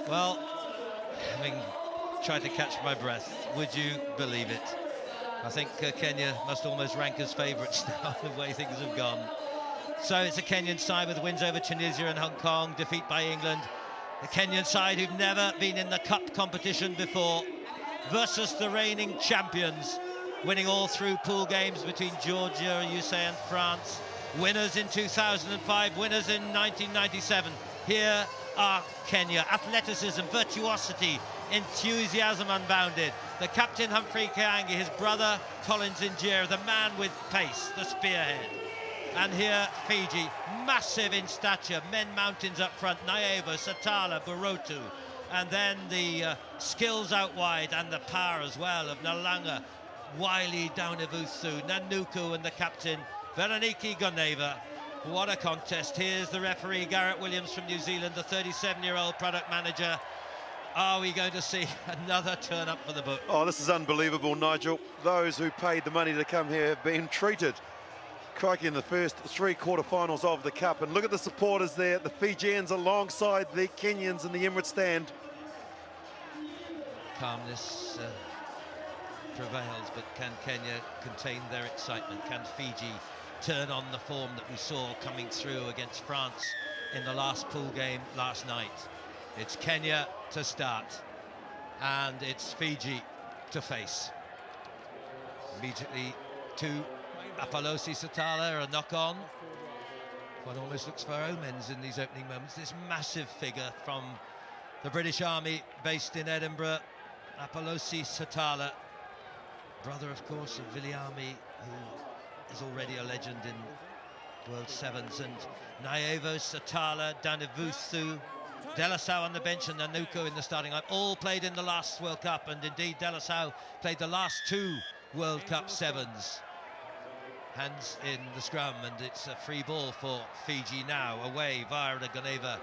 Well, having tried to catch my breath, would you believe it? I think Kenya must almost rank as favourites now, the way things have gone. So it's a Kenyan side with wins over Tunisia and Hong Kong, defeat by England. The Kenyan side who've never been in the cup competition before versus the reigning champions, winning all through pool games between Georgia, USA and France. Winners in 2005, winners in 1997. Here are Kenya. Athleticism, virtuosity, enthusiasm unbounded. The captain, Humphrey Kayangi, his brother, Collins Injera, the man with pace, the spearhead. And here, Fiji, massive in stature, men mountains up front, Naevo, Satala, Burotu. And then the skills out wide and the power as well of Nalanga, Wiley, Daunivuthu, Nanuku and the captain, Veroniki Goneva. What a contest. Here's the referee, Garrett Williams from New Zealand, the 37-year-old product manager. Are we going to see another turn up for the book? Oh, this is unbelievable, Nigel. Those who paid the money to come here have been treated. Crikey, in the first three quarterfinals of the Cup. And look at the supporters there, the Fijians alongside the Kenyans in the Emirates stand. Calmness prevails, but can Kenya contain their excitement? Can Fiji turn on the form that we saw coming through against France in the last pool game last night? It's Kenya to start, and it's Fiji to face. Immediately to Apalosi Satala, a knock-on. One almost looks for omens in these opening moments. This massive figure from the British Army based in Edinburgh, Apalosi Satala, brother, of course, of Viliami, who is already a legend in World Sevens, and Naevo, Satala, Daunivuthu, Delasau on the bench and Nanuku in the starting line, all played in the last World Cup, and indeed Delasau played the last two World Cup sevens. Hands in the scrum, and it's a free ball for Fiji now, away via the Goneva.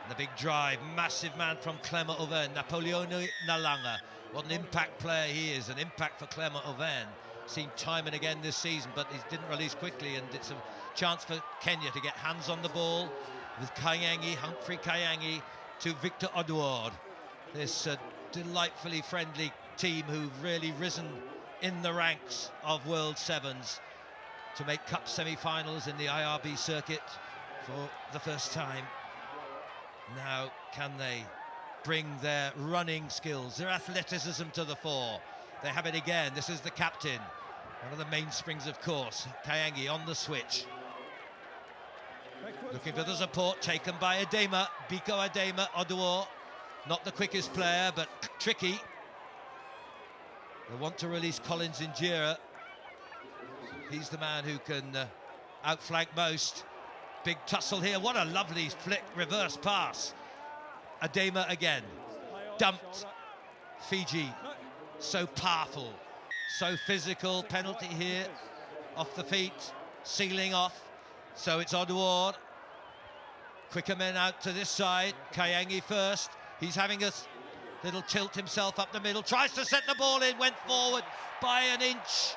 The big drive, massive man from Clement Auvergne, Napoleone Nalanga. What an impact player he is, an impact for Clement Auvergne. Seen time and again this season, but he didn't release quickly, and it's a chance for Kenya to get hands on the ball with Kayangi, Humphrey Kayangi to Victor Oduor. This delightfully friendly team who've really risen in the ranks of World Sevens to make Cup semi-finals in the IRB circuit for the first time. Now, can they bring their running skills, their athleticism to the fore? They have it again. This is the captain, one of the mainsprings, of course. Kayangi on the switch. Looking for the support, taken by Adema, Biko Adema, Oduor. Not the quickest player, but tricky. They want to release Collins Injera. He's the man who can outflank most. Big tussle here. What a lovely flick, reverse pass. Adema again. Dumped. Fiji. So powerful, so physical. Penalty here. Off the feet. Sealing off. So it's Oduor. Quicker men out to this side. Kayangi first. He's having a little tilt himself up the middle. Tries to set the ball in. Went forward by an inch.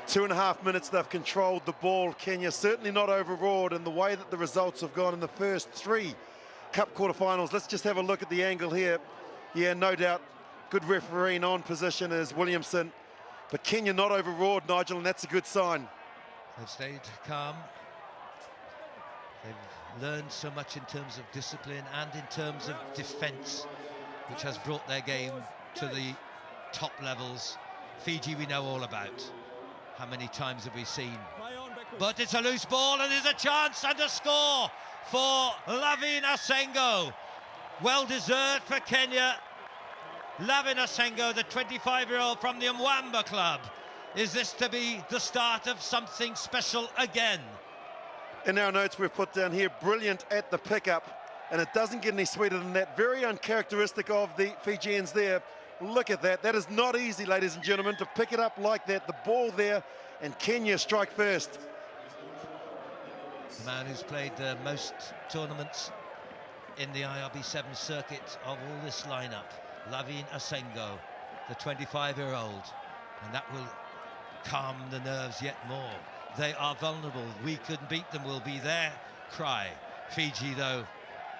2.5 minutes they've controlled the ball. Kenya certainly not overawed in the way that the results have gone in the first three Cup quarterfinals. Let's just have a look at the angle here. Yeah, no doubt, good refereeing on position is Williamson. But Kenya not overawed, Nigel, and that's a good sign. They've stayed calm. They've learned so much in terms of discipline and in terms of defence, which has brought their game to the top levels. Fiji we know all about. How many times have we seen? But it's a loose ball, and there's a chance and a score for Lavin Asengo. Well deserved for Kenya. Lavin Asengo, the 25-year-old from the Mwamba club. Is this to be the start of something special again? In our notes we've put down here, brilliant at the pickup, and it doesn't get any sweeter than that. Very uncharacteristic of the Fijians there. Look at that. That is not easy, ladies and gentlemen, to pick it up like that. The ball there, and Kenya strike first. The man who's played the most tournaments in the IRB 7 circuit of all this lineup, Lavin Asengo, the 25-year-old. And that will calm the nerves yet more. They are vulnerable. We couldn't beat them, will be their cry. Fiji, though,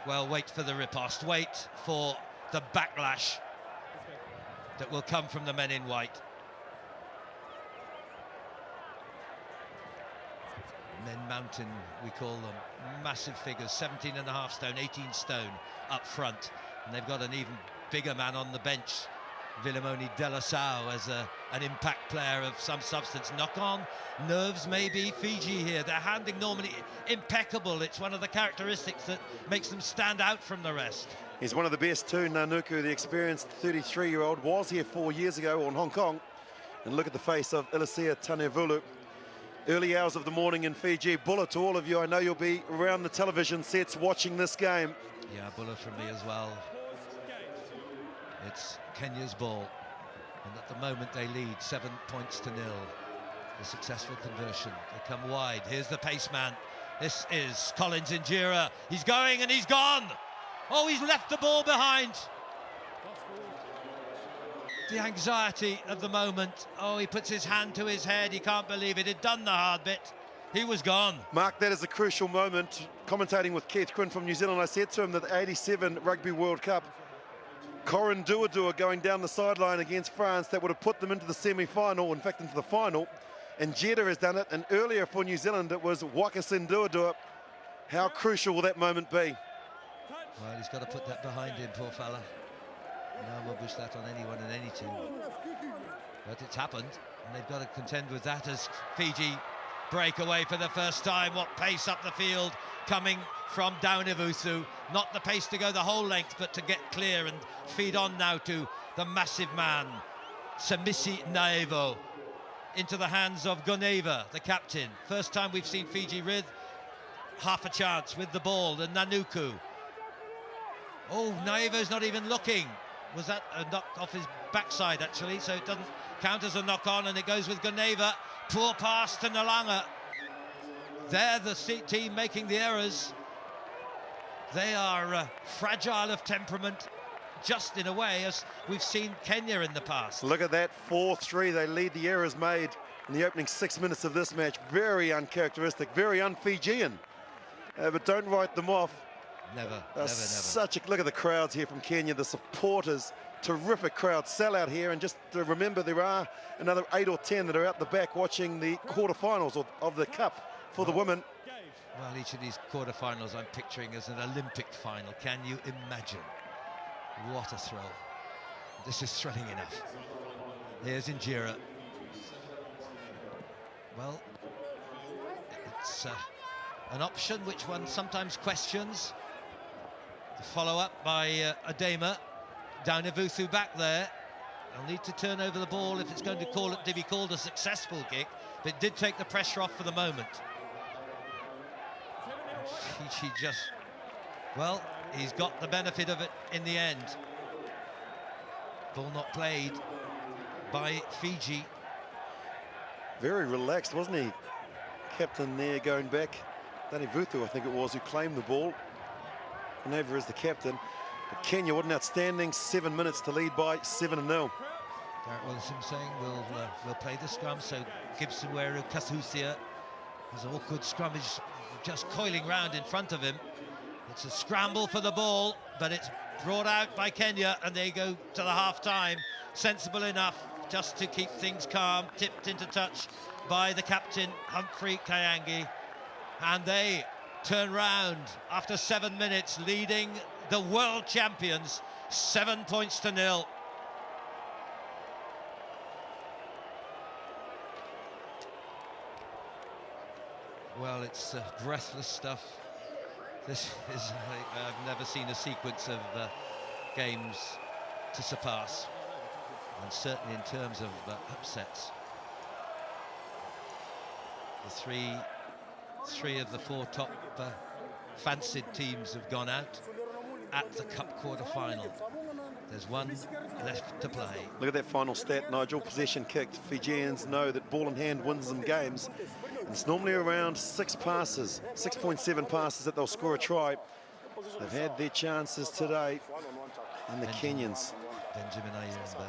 Well, wait for the riposte, wait for the backlash that will come from the men in white. Men Mountain, we call them. Massive figures, 17.5 stone, 18 stone up front. And they've got an even bigger man on the bench, Vilimoni Delasau, as an impact player of some substance. Knock on, nerves maybe, Fiji here. Their handling normally impeccable. It's one of the characteristics that makes them stand out from the rest. He's one of the best too, Nanuku, the experienced 33-year-old, was here 4 years ago on Hong Kong. And look at the face of Ilasia Tanevulu. Early hours of the morning in Fiji. Bulla to all of you. I know you'll be around the television sets watching this game. Yeah, Bulla from me as well. It's Kenya's ball. And at the moment they lead 7 points to 0. The successful conversion. They come wide. Here's the pace man. This is Collins Injera. He's going and he's gone. Oh, he's left the ball behind. The anxiety of the moment. Oh, he puts his hand to his head. He can't believe it. He'd done the hard bit. He was gone. Mark, that is a crucial moment. Commentating with Keith Quinn from New Zealand, I said to him that the 87 Rugby World Cup, Corin Duadua going down the sideline against France, that would have put them into the semi-final, in fact into the final. And Jeddah has done it, and earlier for New Zealand it was Wakasin Duadua. How crucial will that moment be? Well, he's got to put that behind him, poor fella. No one wish that on anyone in any team. But it's happened, and they've got to contend with that as Fiji break away for the first time. What pace up the field coming from Daunivusu. Not the pace to go the whole length, but to get clear and feed on now to the massive man, Semisi Naevo. Into the hands of Goneva, the captain. First time we've seen Fiji with half a chance with the ball, and Nanuku. Oh, Naevo's not even looking. Was that a knock off his backside, actually? So it doesn't count as a knock on, and it goes with Goneva. Poor pass to Nalanga. They're the team making the errors. They are fragile of temperament, just in a way as we've seen Kenya in the past. Look at that, 4-3. They lead the errors made in the opening 6 minutes of this match. Very uncharacteristic, very un-Fijian. But don't write them off. Never. Such a look at the crowds here from Kenya, the supporters, terrific crowd, sell out here. And just to remember, there are another 8 or 10 that are out the back watching the quarterfinals of the Cup for the women. Well, each of these quarterfinals I'm picturing as an Olympic final. Can you imagine? What a thrill. This is thrilling enough. Here's Injera. Well, it's an option which one sometimes questions. The follow-up by Adema. Daunivusu back there. They'll need to turn over the ball if it's going to be called a successful kick, but it did take the pressure off for the moment. Fiji just, well, he's got the benefit of it in the end. Ball not played by Fiji. Very relaxed, wasn't he? Captain there going back. Daunivusu, I think it was, who claimed the ball. Goneva is the captain. But Kenya, what an outstanding 7 minutes to lead by 7-0. Derek Wilson saying we'll play the scrum, so Gibson Weru Kathusia. There's an awkward scrummage just coiling round in front of him. It's a scramble for the ball, but it's brought out by Kenya, and they go to the half-time. Sensible enough just to keep things calm, tipped into touch by the captain, Humphrey Kayangi. And they turn round after 7 minutes, leading the world champions 7 points to 0. Well, it's breathless stuff. This is, I've never seen a sequence of games to surpass, and certainly in terms of upsets. The three of the 4 top fancied teams have gone out at the Cup quarter-final. There's one left to play. Look at that final stat, Nigel. Possession kicked. Fijians know that ball in hand wins them games. And it's normally around 6 passes, 6.7 passes that they'll score a try. They've had their chances today. And the Kenyans. Benjamin Ayemba.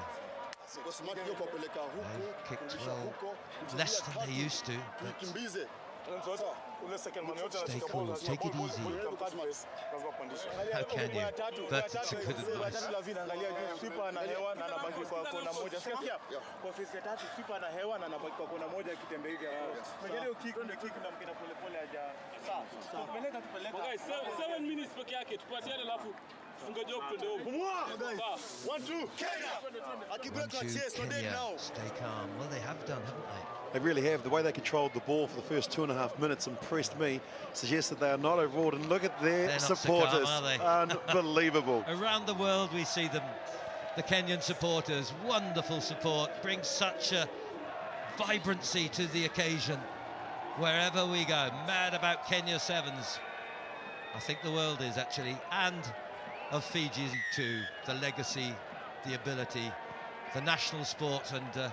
They've kicked well less than they used to. But Stay cool, take it easy. How can you? But it's a good advice. Guys, 7 minutes peke yake tupatiane alafu funga job twende home. 1-2 Kenya, stay calm. Well, they have done, haven't they? They really have. The way they controlled the ball for the first 2.5 minutes impressed me. Suggests that they are not overawed. And look at their supporters. So calm, are they? Unbelievable. Around the world we see them, the Kenyan supporters. Wonderful support. Brings such a vibrancy to the occasion. Wherever we go, mad about Kenya Sevens. I think the world is actually, and of Fiji too. The legacy, the ability, the national sport, and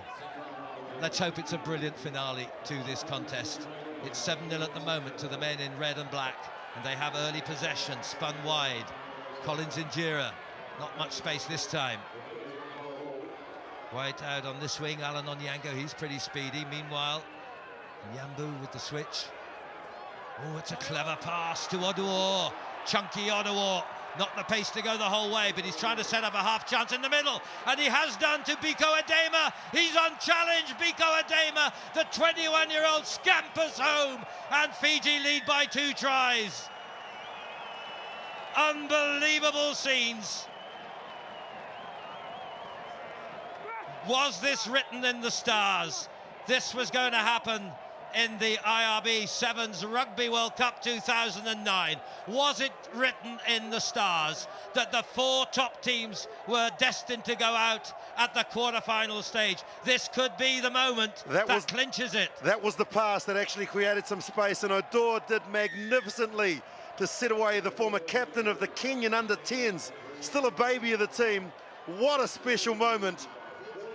let's hope it's a brilliant finale to this contest. It's 7-0 at the moment to the men in red and black, and they have early possession, spun wide. Collins Injera, not much space this time. White out on this wing, Alan Onyango, he's pretty speedy. Meanwhile, Nyambu with the switch. Oh, it's a clever pass to Oduor. Chunky Oduor. Not the pace to go the whole way, but he's trying to set up a half chance in the middle. And he has done to Biko Adema. He's unchallenged. Biko Adema, the 21-year-old, scampers home. And Fiji lead by 2 tries. Unbelievable scenes. Was this written in the stars? This was going to happen in the IRB Sevens Rugby World Cup 2009. Was it written in the stars that the 4 top teams were destined to go out at the quarter-final stage? This could be the moment that clinches it. That was the pass that actually created some space, and Oduor did magnificently to set away the former captain of the Kenyan under-10s, still a baby of the team. What a special moment.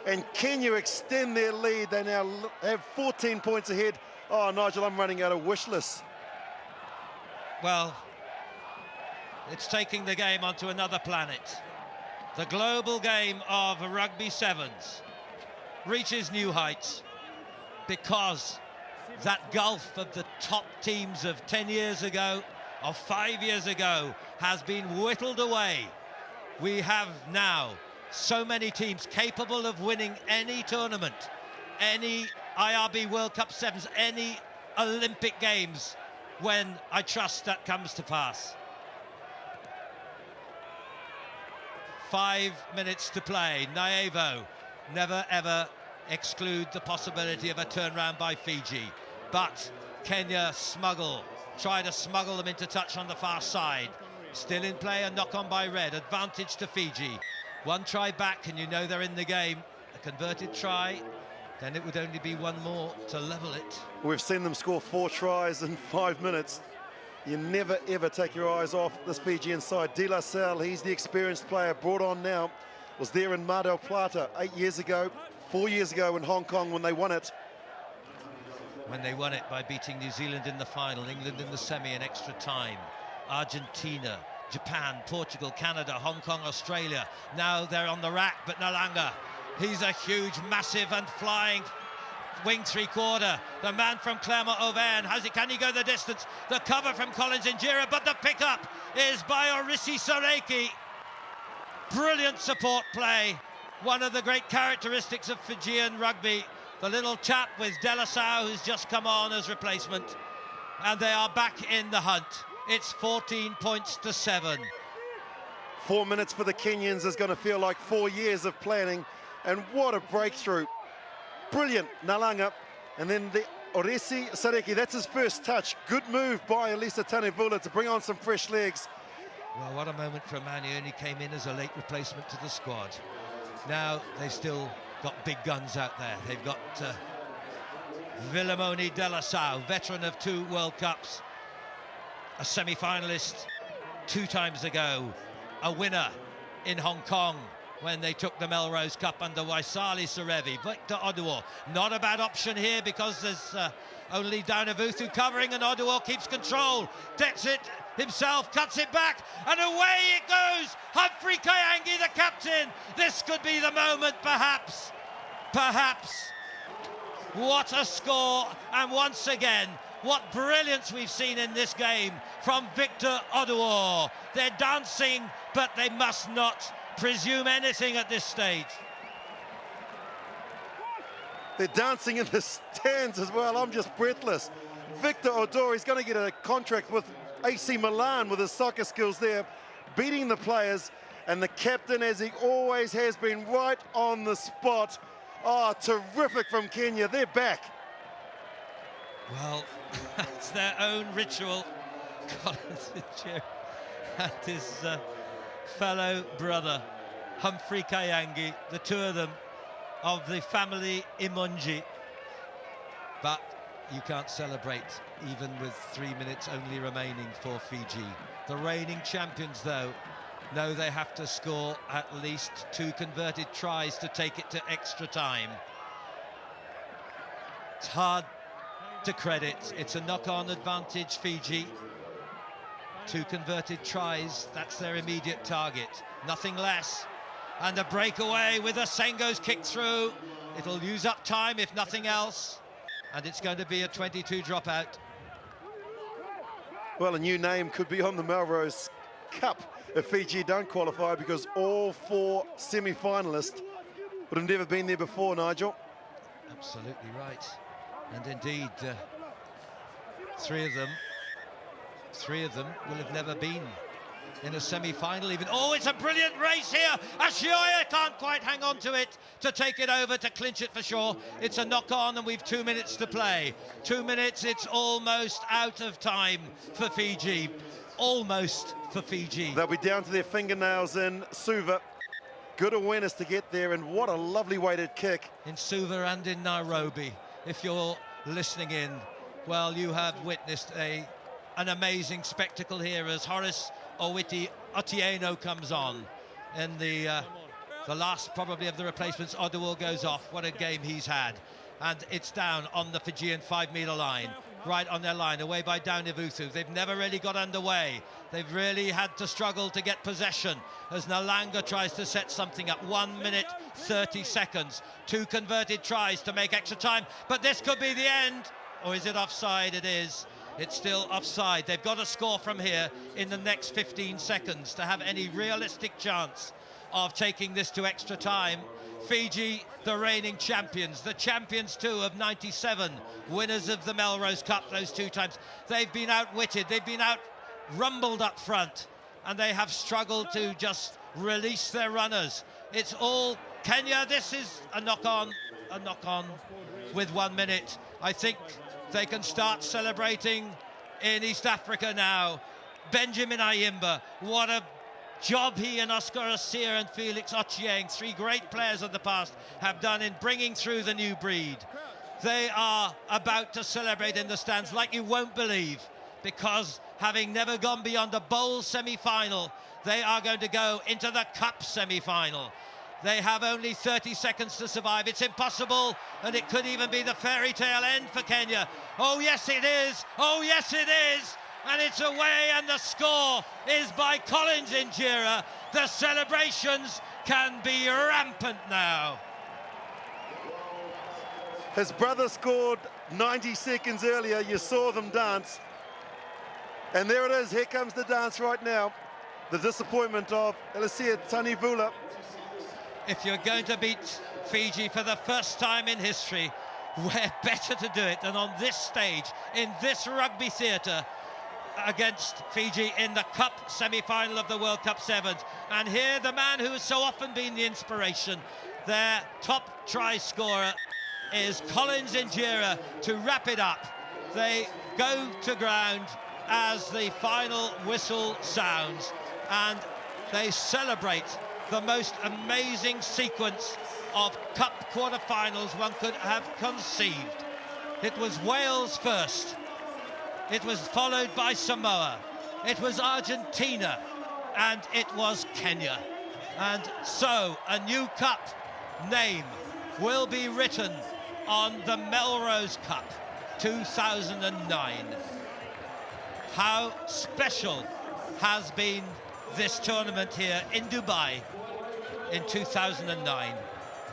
And Kenya extend their lead. They now have 14 points ahead. Oh, Nigel, I'm running out of wish lists. Well, it's taking the game onto another planet. The global game of Rugby Sevens reaches new heights because that gulf of the top teams of 10 years ago, of 5 years ago, has been whittled away. We have now so many teams capable of winning any tournament, any IRB World Cup Sevens, any Olympic Games, when I trust that comes to pass. 5 minutes to play. Naevo, never ever exclude the possibility of a turnaround by Fiji. But Kenya try to smuggle them into touch on the far side. Still in play, a knock on by Red, advantage to Fiji. 1 try back and you know they're in the game. A converted try, then it would only be 1 more to level it. We've seen them score 4 tries in 5 minutes. You never ever take your eyes off this Fijian side. De La Salle, he's the experienced player, brought on now. Was there in Mar del Plata 8 years ago, 4 years ago in Hong Kong when they won it. When they won it by beating New Zealand in the final, England in the semi in extra time, Argentina, Japan, Portugal, Canada, Hong Kong, Australia. Now they're on the rack, but Nalanga, he's a huge, massive and flying wing 3/4. The man from Clermont Auvergne, can he go the distance? The cover from Collins Injera, but the pickup is by Orisi Sareki. Brilliant support play. One of the great characteristics of Fijian rugby. The little chap with De La Salle, who's just come on as replacement. And they are back in the hunt. It's 14 points to 7. 4 minutes for the Kenyans is going to feel like 4 years of planning. And what a breakthrough. Brilliant, Nalanga. And then the Orisi Sareki, that's his first touch. Good move by Elisa Tanevula to bring on some fresh legs. Well, what a moment for a man who only came in as a late replacement to the squad. Now they've still got big guns out there. They've got Villamoni De La Salle, veteran of 2 World Cups, a semi-finalist 2 times ago, a winner in Hong Kong when they took the Melrose Cup under Waisali Serevi. Victor Oduor, not a bad option here because there's only Daunavuthu covering, and Oduor keeps control, gets it himself, cuts it back, and away it goes. Humphrey Kayangi, the captain. This could be the moment, perhaps. What a score, and once again, What brilliance we've seen in this game from Victor Oduor. They're dancing, but they must not presume anything at this stage. They're dancing in the stands as well. I'm just breathless. Victor Oduor, he's going to get a contract with AC Milan with his soccer skills there, beating the players, and the captain, as he always has been, right on the spot. Oh, terrific from Kenya. They're back. Well, it's their own ritual. Collins and his fellow brother, Humphrey Kayangi, the two of them, of the family Imunji. But you can't celebrate even with 3 minutes only remaining for Fiji. The reigning champions, though, know they have to score at least 2 converted tries to take it to extra time. It's hard to credit. It's a knock-on advantage, Fiji. 2 converted tries, that's their immediate target. Nothing less. And a breakaway with a Sengo's kick through. It'll use up time, if nothing else. And it's going to be a 22 dropout. Well, a new name could be on the Melrose Cup if Fiji don't qualify, because all 4 semi-finalists would have never been there before, Nigel. Absolutely right. And indeed, 3 of them will have never been in a semi-final even. Oh, it's a brilliant race here. Ashioya can't quite hang on to it to take it over, to clinch it for sure. It's a knock-on and we've 2 minutes to play. 2 minutes, it's almost out of time for Fiji. Almost for Fiji. They'll be down to their fingernails in Suva. Good awareness to get there, and what a lovely weighted kick. In Suva and in Nairobi. If you're listening in, well, you have witnessed an amazing spectacle here as Horace Owiti Otieno comes on. In the last, probably, of the replacements, Oduor goes off. What a game he's had. And it's down on the Fijian 5-metre line, right on their line, away by Daunivutu. They've never really got underway. They've really had to struggle to get possession as Nalanga tries to set something up. 1 minute, 30 seconds. 2 converted tries to make extra time. But this could be the end. Or is it offside? It is. It's still offside. They've got to score from here in the next 15 seconds to have any realistic chance of taking this to extra time. Fiji, the reigning champions, the champions too of '97, winners of the Melrose Cup those 2 times. They've been outwitted, they've been out-rumbled up front, and they have struggled to just release their runners. It's all Kenya. This is a knock-on with 1 minute. I think they can start celebrating in East Africa now. Benjamin Ayimba, what a job he and Oscar Asir and Felix Ochieng, 3 great players of the past, have done in bringing through the new breed. They are about to celebrate in the stands like you won't believe, because having never gone beyond a bowl semi-final, they are going to go into the cup semi-final. They have only 30 seconds to survive. It's impossible, and it could even be the fairy tale end for Kenya. Oh yes it is, oh yes it is, and it's away, and the score is by Collins Injera. The celebrations can be rampant now. His brother scored 90 seconds earlier. You saw them dance. And there it is. Here comes the dance right now. The disappointment of Elasia Tanivula. If you're going to beat Fiji for the first time in history, where better to do it than on this stage, in this rugby theatre, against Fiji in the Cup semi-final of the World Cup Sevens. And here the man who has so often been the inspiration, their top try scorer, is Collins Injera to wrap it up. They go to ground as the final whistle sounds, and they celebrate the most amazing sequence of Cup quarterfinals one could have conceived. It was Wales first. It was followed by Samoa. It was Argentina, and it was Kenya. And so a new Cup name will be written on the Melrose Cup 2009. How special has been this tournament here in Dubai in 2009.